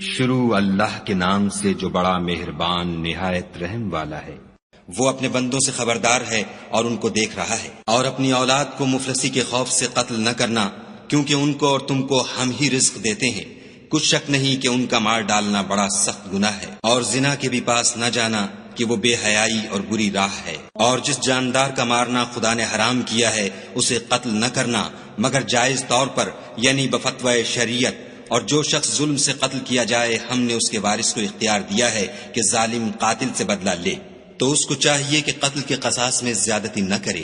شروع اللہ کے نام سے جو بڑا مہربان نہایت رحم والا ہے۔ وہ اپنے بندوں سے خبردار ہے اور ان کو دیکھ رہا ہے۔ اور اپنی اولاد کو مفلسی کے خوف سے قتل نہ کرنا، کیونکہ ان کو اور تم کو ہم ہی رزق دیتے ہیں۔ کچھ شک نہیں کہ ان کا مار ڈالنا بڑا سخت گناہ ہے۔ اور زنا کے بھی پاس نہ جانا کہ وہ بے حیائی اور بری راہ ہے۔ اور جس جاندار کا مارنا خدا نے حرام کیا ہے اسے قتل نہ کرنا مگر جائز طور پر، یعنی بفتوی شریعت۔ اور جو شخص ظلم سے قتل کیا جائے ہم نے اس کے وارث کو اختیار دیا ہے کہ ظالم قاتل سے بدلہ لے، تو اس کو چاہیے کہ قتل کے قصاص میں زیادتی نہ کرے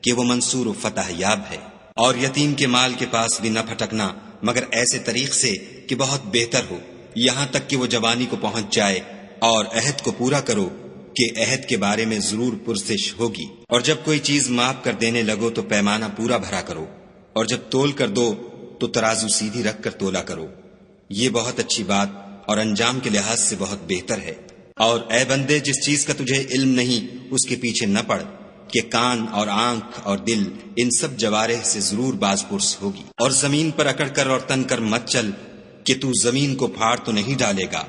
کہ وہ منصور و فتح یاب ہے۔ اور یتیم کے مال کے پاس بھی نہ پھٹکنا مگر ایسے طریق سے کہ بہت بہتر ہو، یہاں تک کہ وہ جوانی کو پہنچ جائے۔ اور عہد کو پورا کرو کہ عہد کے بارے میں ضرور پرسش ہوگی۔ اور جب کوئی چیز معاف کر دینے لگو تو پیمانہ پورا بھرا کرو، اور جب تول کر دو تو ترازو سیدھی رکھ کر تولا کرو۔ یہ بہت اچھی بات اور انجام کے لحاظ سے بہت بہتر ہے۔ اور اے بندے، جس چیز کا تجھے علم نہیں اس کے پیچھے نہ پڑ کہ کان اور آنکھ اور دل ان سب جوارح سے ضرور باز پرس ہوگی۔ اور زمین پر اکڑ کر اور تن کر مت چل کہ تو زمین کو پھاڑ تو نہیں ڈالے گا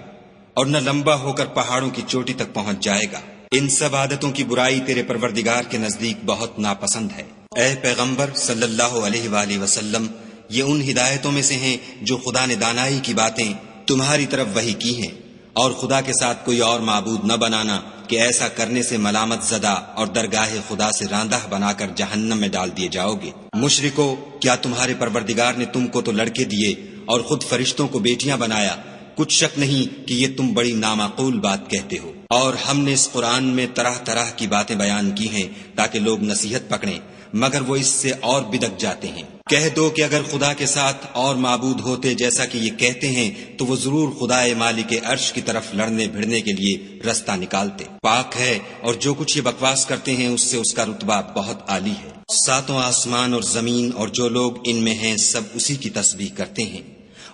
اور نہ لمبا ہو کر پہاڑوں کی چوٹی تک پہنچ جائے گا۔ ان سب عادتوں کی برائی تیرے پروردگار کے نزدیک بہت ناپسند ہے۔ اے پیغمبر صلی اللہ علیہ وآلہ وسلم، یہ ان ہدایتوں میں سے ہیں جو خدا نے دانائی کی باتیں تمہاری طرف وحی کی ہیں۔ اور خدا کے ساتھ کوئی اور معبود نہ بنانا کہ ایسا کرنے سے ملامت زدہ اور درگاہ خدا سے راندہ بنا کر جہنم میں ڈال دیے جاؤ گے۔ مشرکو، کیا تمہارے پروردگار نے تم کو تو لڑکے دیے اور خود فرشتوں کو بیٹیاں بنایا؟ کچھ شک نہیں کہ یہ تم بڑی نامعقول بات کہتے ہو۔ اور ہم نے اس قرآن میں طرح طرح کی باتیں بیان کی ہیں تاکہ لوگ نصیحت پکڑیں، مگر وہ اس سے اور بدک جاتے ہیں۔ کہہ دو کہ اگر خدا کے ساتھ اور معبود ہوتے جیسا کہ یہ کہتے ہیں تو وہ ضرور خدائے مالک عرش کی طرف لڑنے بھڑنے کے لیے رستہ نکالتے۔ پاک ہے اور جو کچھ یہ بکواس کرتے ہیں اس سے اس کا رتبہ بہت عالی ہے۔ ساتوں آسمان اور زمین اور جو لوگ ان میں ہیں سب اسی کی تسبیح کرتے ہیں،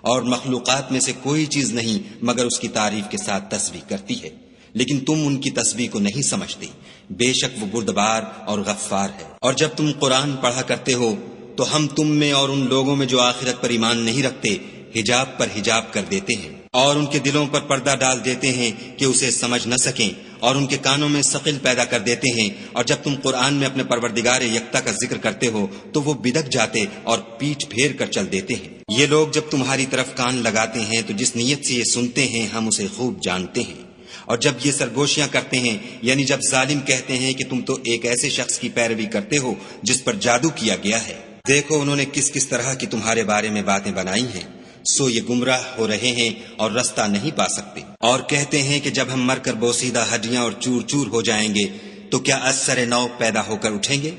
اور مخلوقات میں سے کوئی چیز نہیں مگر اس کی تعریف کے ساتھ تسبیح کرتی ہے، لیکن تم ان کی تسبیح کو نہیں سمجھتے۔ بے شک وہ بردبار اور غفار ہے۔ اور جب تم قرآن پڑھا کرتے ہو تو ہم تم میں اور ان لوگوں میں جو آخرت پر ایمان نہیں رکھتے حجاب پر حجاب کر دیتے ہیں، اور ان کے دلوں پر پردہ ڈال دیتے ہیں کہ اسے سمجھ نہ سکیں، اور ان کے کانوں میں ثقل پیدا کر دیتے ہیں۔ اور جب تم قرآن میں اپنے پروردگار یکتا کا ذکر کرتے ہو تو وہ بدک جاتے اور پیٹھ پھیر کر چل دیتے ہیں۔ یہ لوگ جب تمہاری طرف کان لگاتے ہیں تو جس نیت سے یہ سنتے ہیں ہم اسے خوب جانتے ہیں۔ اور جب یہ سرگوشیاں کرتے ہیں، یعنی جب ظالم کہتے ہیں کہ تم تو ایک ایسے شخص کی پیروی کرتے ہو جس پر جادو کیا گیا ہے، دیکھو انہوں نے کس کس طرح کی تمہارے بارے میں باتیں بنائی ہیں، سو یہ گمراہ ہو رہے ہیں اور رستہ نہیں پا سکتے۔ اور کہتے ہیں کہ جب ہم مر کر بوسیدہ ہڈیاں اور چور چور ہو جائیں گے تو کیا از سر نو پیدا ہو کر اٹھیں گے؟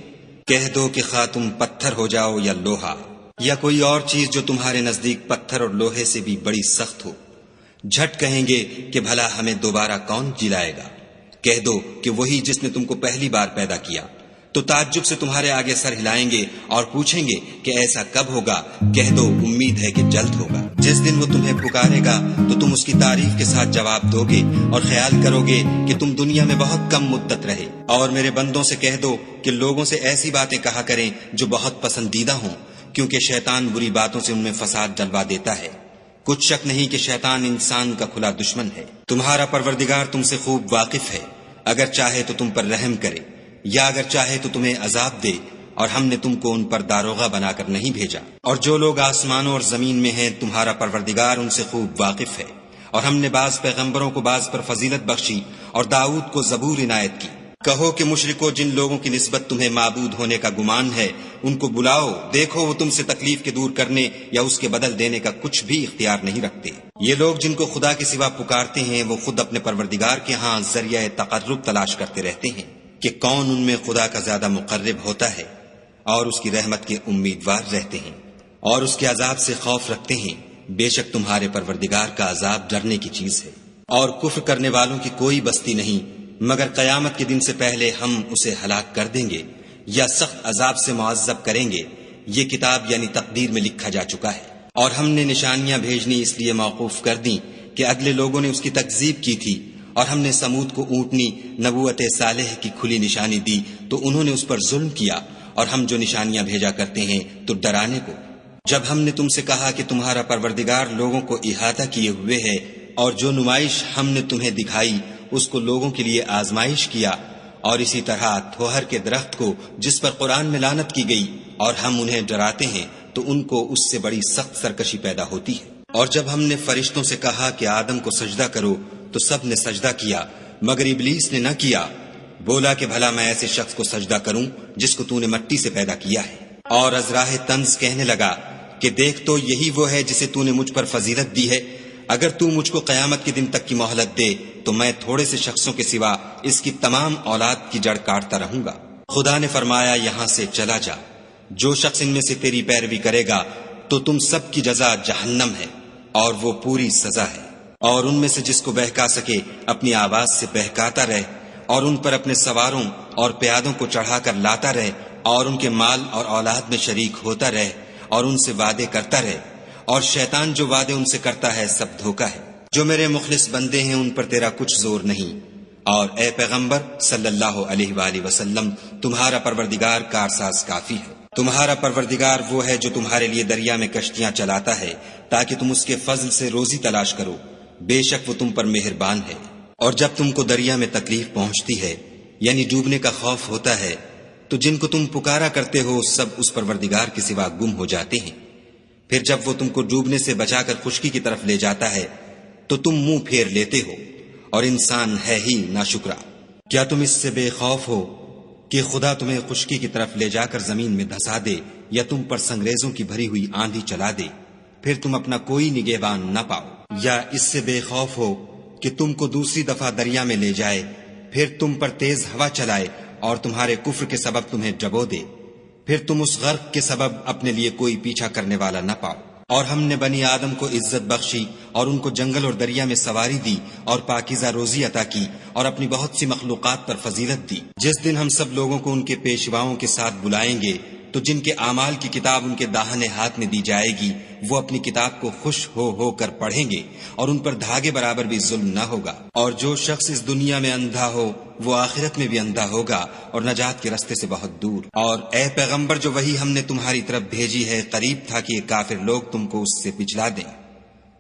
کہہ دو کہ خواہ تم پتھر ہو جاؤ یا لوہا یا کوئی اور چیز جو تمہارے نزدیک پتھر اور لوہے سے بھی بڑی سخت ہو، جھٹ کہیں گے کہ بھلا ہمیں دوبارہ کون جلائے گا؟ کہہ دو کہ وہی جس نے تم کو پہلی بار پیدا کیا، تو تعجب سے تمہارے آگے سر ہلائیں گے اور پوچھیں گے کہ ایسا کب ہوگا؟ کہہ دو امید ہے کہ جلد ہوگا۔ جس دن وہ تمہیں پکارے گا تو تم اس کی تعریف کے ساتھ جواب دو گے اور خیال کرو گے کہ تم دنیا میں بہت کم مدت رہے۔ اور میرے بندوں سے کہہ دو کہ لوگوں سے ایسی باتیں کہا کریں جو بہت پسندیدہ ہوں، کیونکہ شیطان بری باتوں سے ان میں فساد ڈلوا دیتا ہے۔ کچھ شک نہیں کہ شیطان انسان کا کھلا دشمن ہے۔ تمہارا پروردگار تم سے خوب واقف ہے، اگر چاہے تو تم پر رحم کرے یا اگر چاہے تو تمہیں عذاب دے، اور ہم نے تم کو ان پر داروغہ بنا کر نہیں بھیجا۔ اور جو لوگ آسمانوں اور زمین میں ہیں تمہارا پروردگار ان سے خوب واقف ہے۔ اور ہم نے بعض پیغمبروں کو بعض پر فضیلت بخشی اور داؤد کو زبور عنایت کی۔ کہو کہ مشرکو، جن لوگوں کی نسبت تمہیں معبود ہونے کا گمان ہے ان کو بلاؤ، دیکھو وہ تم سے تکلیف کے دور کرنے یا اس کے بدل دینے کا کچھ بھی اختیار نہیں رکھتے۔ یہ لوگ جن کو خدا کے سوا پکارتے ہیں وہ خود اپنے پروردگار کے ہاں ذریعہ تقرب تلاش کرتے رہتے ہیں کہ کون ان میں خدا کا زیادہ مقرب ہوتا ہے، اور اس کی رحمت کے امیدوار رہتے ہیں اور اس کے عذاب سے خوف رکھتے ہیں۔ بے شک تمہارے پروردگار کا عذاب ڈرنے کی چیز ہے۔ اور کفر کرنے والوں کی کوئی بستی نہیں مگر قیامت کے دن سے پہلے ہم اسے ہلاک کر دیں گے یا سخت عذاب سے معذب کریں گے۔ یہ کتاب یعنی تقدیر میں لکھا جا چکا ہے۔ اور ہم نے نشانیاں بھیجنی اس لیے موقوف کر دیں کہ اگلے لوگوں نے اس کی تکذیب کی تھی، اور ہم نے سمود کو اونٹنی نبوت صالح کی کھلی نشانی دی تو انہوں نے اس پر ظلم کیا۔ اور ہم جو نشانیاں بھیجا کرتے ہیں تو ڈرانے کو، جب ہم نے تم سے کہا کہ تمہارا پروردگار لوگوں کو احاطہ کیے ہوئے ہے اور جو نمائش ہم نے تمہیں دکھائی اس کو لوگوں کے لیے آزمائش کیا، اور اسی طرح تھوہر کے درخت کو جس پر قرآن میں لعنت کی گئی اور ہم انہیں ڈراتے ہیں تو ان کو اس سے بڑی سخت سرکشی پیدا ہوتی ہے۔ اور جب ہم نے فرشتوں سے کہا کہ آدم کو سجدہ کرو تو سب نے سجدہ کیا مگر ابلیس نے نہ کیا، بولا کہ بھلا میں ایسے شخص کو سجدہ کروں جس کو تو نے مٹی سے پیدا کیا ہے۔ اور از راہ طنز کہنے لگا کہ دیکھ تو یہی وہ ہے جسے تو نے مجھ پر فضیلت دی ہے، اگر تو مجھ کو قیامت کے دن تک کی مہلت دے تو میں تھوڑے سے شخصوں کے سوا اس کی تمام اولاد کی جڑ کاٹتا رہوں گا۔ خدا نے فرمایا یہاں سے چلا جا، جو شخص ان میں سے تیری پیروی کرے گا تو تم سب کی جزا جہنم ہے اور وہ پوری سزا ہے۔ اور ان میں سے جس کو بہکا سکے اپنی آواز سے بہکاتا رہے، اور ان پر اپنے سواروں اور پیادوں کو چڑھا کر لاتا رہے، اور ان کے مال اور اولاد میں شریک ہوتا رہے، اور ان سے وعدے کرتا رہے، اور شیطان جو وعدے ان سے کرتا ہے سب دھوکا ہے۔ جو میرے مخلص بندے ہیں ان پر تیرا کچھ زور نہیں، اور اے پیغمبر صلی اللہ علیہ وآلہ وسلم تمہارا پروردگار کارساز کافی ہے۔ تمہارا پروردگار وہ ہے جو تمہارے لیے دریا میں کشتیاں چلاتا ہے تاکہ تم اس کے فضل سے روزی تلاش کرو، بے شک وہ تم پر مہربان ہے۔ اور جب تم کو دریا میں تکلیف پہنچتی ہے یعنی ڈوبنے کا خوف ہوتا ہے تو جن کو تم پکارا کرتے ہو سب اس پروردگار کے سوا گم ہو جاتے ہیں، پھر جب وہ تم کو ڈوبنے سے بچا کر خشکی کی طرف لے جاتا ہے تو تم منہ پھیر لیتے ہو، اور انسان ہے ہی ناشکرا۔ کیا تم اس سے بے خوف ہو کہ خدا تمہیں خشکی کی طرف لے جا کر زمین میں دھسا دے یا تم پر سنگریزوں کی بھری ہوئی آندھی چلا دے، پھر تم اپنا کوئی نگہبان نہ پاؤ؟ یا اس سے بے خوف ہو کہ تم کو دوسری دفعہ دریا میں لے جائے، پھر تم پر تیز ہوا چلائے اور تمہارے کفر کے سبب تمہیں ڈبو دے، پھر تم اس غرق کے سبب اپنے لیے کوئی پیچھا کرنے والا نہ پاؤ؟ اور ہم نے بنی آدم کو عزت بخشی اور ان کو جنگل اور دریا میں سواری دی اور پاکیزہ روزی عطا کی اور اپنی بہت سی مخلوقات پر فضیلت دی۔ جس دن ہم سب لوگوں کو ان کے پیشواؤں کے ساتھ بلائیں گے تو جن کے اعمال کی کتاب ان کے داہنے ہاتھ میں دی جائے گی وہ اپنی کتاب کو خوش ہو کر پڑھیں گے اور ان پر دھاگے برابر بھی ظلم نہ ہوگا۔ اور جو شخص اس دنیا میں اندھا ہو وہ آخرت میں بھی اندھا ہوگا اور نجات کے راستے سے بہت دور۔ اور اے پیغمبر جو وہی ہم نے تمہاری طرف بھیجی ہے قریب تھا کہ یہ کافر لوگ تم کو اس سے پچھلا دیں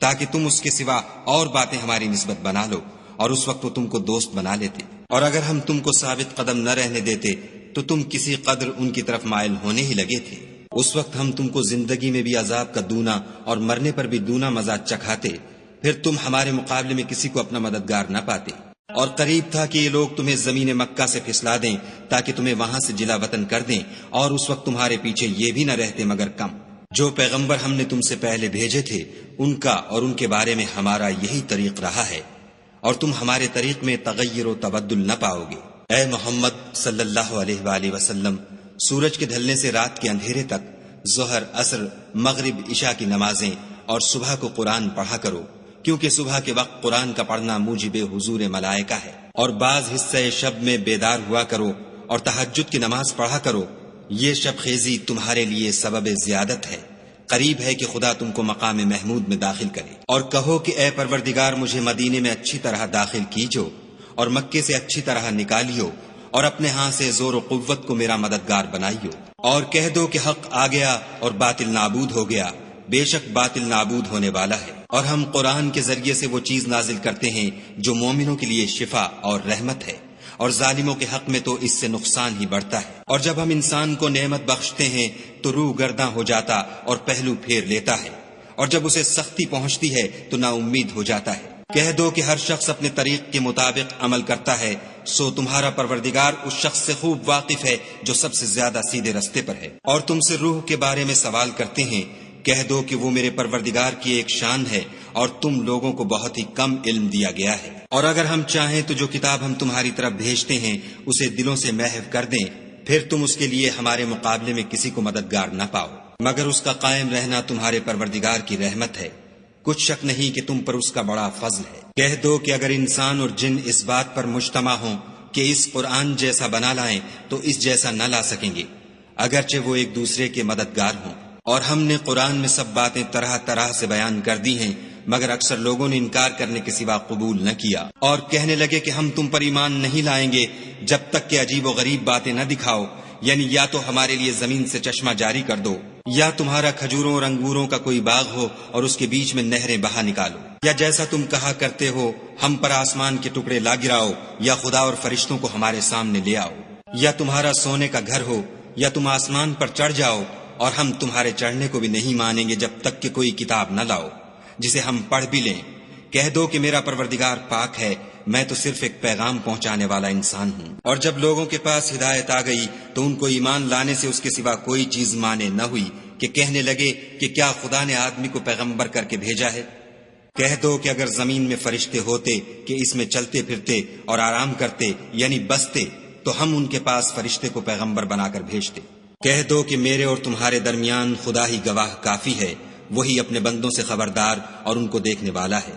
تاکہ تم اس کے سوا اور باتیں ہماری نسبت بنا لو، اور اس وقت وہ تم کو دوست بنا لیتے۔ اور اگر ہم تم کو ثابت قدم نہ رہنے دیتے تو تم کسی قدر ان کی طرف مائل ہونے ہی لگے تھے۔ اس وقت ہم تم کو زندگی میں بھی عذاب کا دونا اور مرنے پر بھی دونا مزہ چکھاتے، پھر تم ہمارے مقابلے میں کسی کو اپنا مددگار نہ پاتے۔ اور قریب تھا کہ یہ لوگ تمہیں زمین مکہ سے پھسلا دیں تاکہ تمہیں وہاں سے جلا وطن کر دیں، اور اس وقت تمہارے پیچھے یہ بھی نہ رہتے مگر کم۔ جو پیغمبر ہم نے تم سے پہلے بھیجے تھے ان کا اور ان کے بارے میں ہمارا یہی طریق رہا ہے، اور تم ہمارے طریق میں تغیر و تبدل نہ پاؤ گے۔ اے محمد صلی اللہ علیہ وآلہ وسلم سورج کے ڈھلنے سے رات کے اندھیرے تک ظہر، عصر، مغرب، عشاء کی نمازیں اور صبح کو قرآن پڑھا کرو، کیونکہ صبح کے وقت قرآن کا پڑھنا موجب حضور ملائکہ ہے۔ اور بعض حصہ شب میں بیدار ہوا کرو اور تہجد کی نماز پڑھا کرو، یہ شب خیزی تمہارے لیے سبب زیادت ہے، قریب ہے کہ خدا تم کو مقام محمود میں داخل کرے۔ اور کہو کہ اے پروردگار مجھے مدینے میں اچھی طرح داخل کیجو اور مکے سے اچھی طرح نکالیو، اور اپنے ہاں سے زور و قوت کو میرا مددگار بنائیو۔ اور کہہ دو کہ حق آ گیا اور باطل نابود ہو گیا، بے شک باطل نابود ہونے والا ہے۔ اور ہم قرآن کے ذریعے سے وہ چیز نازل کرتے ہیں جو مومنوں کے لیے شفا اور رحمت ہے، اور ظالموں کے حق میں تو اس سے نقصان ہی بڑھتا ہے۔ اور جب ہم انسان کو نعمت بخشتے ہیں تو روح گرداں ہو جاتا اور پہلو پھیر لیتا ہے، اور جب اسے سختی پہنچتی ہے تو نا امید ہو جاتا ہے۔ کہہ دو کہ ہر شخص اپنے طریق کے مطابق عمل کرتا ہے، سو تمہارا پروردگار اس شخص سے خوب واقف ہے جو سب سے زیادہ سیدھے رستے پر ہے۔ اور تم سے روح کے بارے میں سوال کرتے ہیں، کہہ دو کہ وہ میرے پروردگار کی ایک شان ہے اور تم لوگوں کو بہت ہی کم علم دیا گیا ہے۔ اور اگر ہم چاہیں تو جو کتاب ہم تمہاری طرف بھیجتے ہیں اسے دلوں سے محو کر دیں، پھر تم اس کے لیے ہمارے مقابلے میں کسی کو مددگار نہ پاؤ، مگر اس کا قائم رہنا تمہارے پروردگار کی رحمت ہے، کچھ شک نہیں کہ تم پر اس کا بڑا فضل ہے۔ کہہ دو کہ اگر انسان اور جن اس بات پر مجتمع ہوں کہ اس قرآن جیسا بنا لائیں تو اس جیسا نہ لا سکیں گے، اگرچہ وہ ایک دوسرے کے مددگار ہوں۔ اور ہم نے قرآن میں سب باتیں طرح طرح سے بیان کر دی ہیں، مگر اکثر لوگوں نے انکار کرنے کے سوا قبول نہ کیا، اور کہنے لگے کہ ہم تم پر ایمان نہیں لائیں گے جب تک کہ عجیب و غریب باتیں نہ دکھاؤ یعنی یا تو ہمارے لیے زمین سے چشمہ جاری کر دو، یا تمہارا کھجوروں اور انگوروں کا کوئی باغ ہو اور اس کے بیچ میں نہریں بہا نکالو، یا جیسا تم کہا کرتے ہو ہم پر آسمان کے ٹکڑے لا گراؤ، یا خدا اور فرشتوں کو ہمارے سامنے لے آؤ، یا تمہارا سونے کا گھر ہو، یا تم آسمان پر چڑھ جاؤ اور ہم تمہارے چڑھنے کو بھی نہیں مانیں گے جب تک کہ کوئی کتاب نہ لاؤ جسے ہم پڑھ بھی لیں۔ کہہ دو کہ میرا پروردگار پاک ہے، میں تو صرف ایک پیغام پہنچانے والا انسان ہوں۔ اور جب لوگوں کے پاس ہدایت آ گئی تو ان کو ایمان لانے سے اس کے سوا کوئی چیز مانے نہ ہوئی کہ کہنے لگے کہ کیا خدا نے آدمی کو پیغمبر کر کے بھیجا ہے؟ کہہ دو کہ اگر زمین میں فرشتے ہوتے کہ اس میں چلتے پھرتے اور آرام کرتے یعنی بستے تو ہم ان کے پاس فرشتے کو پیغمبر بنا کر بھیجتے۔ کہہ دو کہ میرے اور تمہارے درمیان خدا ہی گواہ کافی ہے، وہی اپنے بندوں سے خبردار اور ان کو دیکھنے والا ہے۔